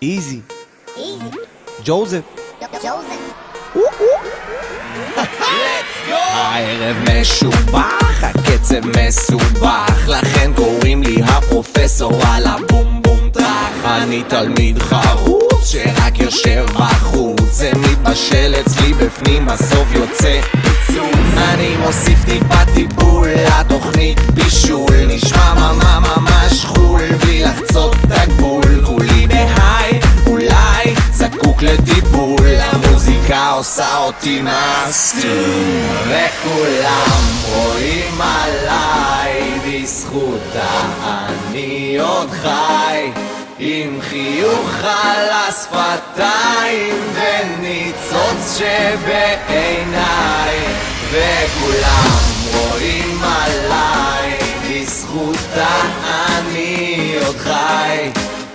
איזי. ג'וזף. הערב משובח, הקצב מסובך, לכן קוראים לי הפרופסור על הבום בום טרח. אני תלמיד חרוץ שרק יושב בחוץ, זה מתבשל אצלי בפנים, בסוף יוצא פיצוץ. אני מוסיף טיפה טיפול לתוכנית בישול, נשמע ממש חול בלי לחצות את הגבול. כולי בהיי, אולי זקוק לטיפול, המוזיקה עושה אותי מסטול, וכולם רואים עליי בזכותה אני עוד חי, עם חיוך על השפתיים וניצוץ שבעיניי, וכולם רואים עליי בזכותה אני עוד חי,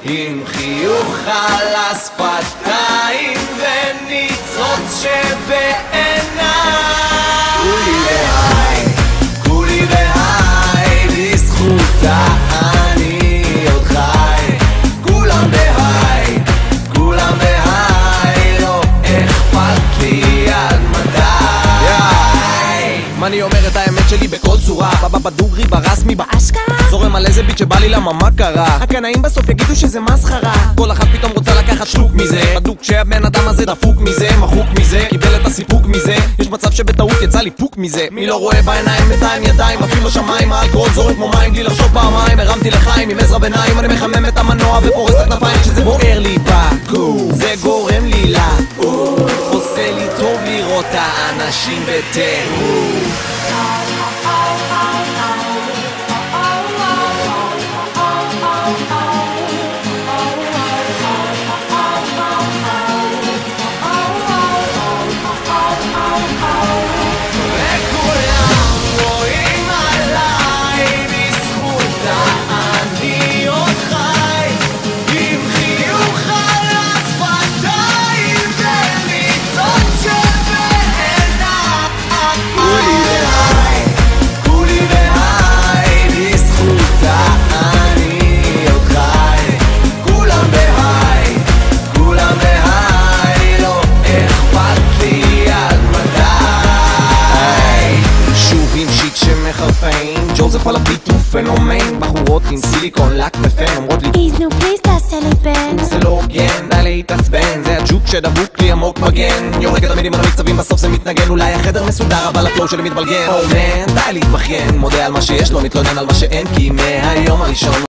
עם חיוך על השפתיים וניצוץ שבעיניי. כולי בהיי, בזכותה אני עוד חי, כולם בהיי, לא אכפת לי עד מתי. מה אני אומר את האמת שלי בכל צורה, בדוגרי, ברסמי, באשכרה, זורם על איזה ביט שבא לי, למה מה קרה? הקנאים בסוף יגידו שזה מסחרה, כל אחת פתאום רוצה לקחת שלוק מזה, בדוק שהבן אדם הזה דפוק מזה, מחוק מזה, קיבל את הסיפוק מזה, יש מצב שבטעות יצא לי פוק מזה. מי לא רואה בעיניים בינתיים ידיים, אפילו שמיים, האלכוהול זורק כמו מים בלי לחשוב פעמיים, הרמתי לחיים עם עזרה ביניים, אני מחמם את המנוע ופורס את הכנפיים כשזה בוער לי בגוף, זה גורם לי לעוף, עושה לי טוב לראות האנשים בטירוף. ג'וזף על הביט הוא פנומן, בחורות עם סיליקון לק ופן אומרות לי איז נו פליז תעשה לי בן, זה לא הוגן, די להתעצבן, זה הג'וק שדבוק לי עמוק בגן, יורק את המילים על המקצבים בסוף זה מתנגן, אולי החדר מסודר אבל הפלואו שלי מתבלגן. מן, די להתבכיין, מודה על מה שיש, לא מתלונן על מה שאין, כי מהיום הראשון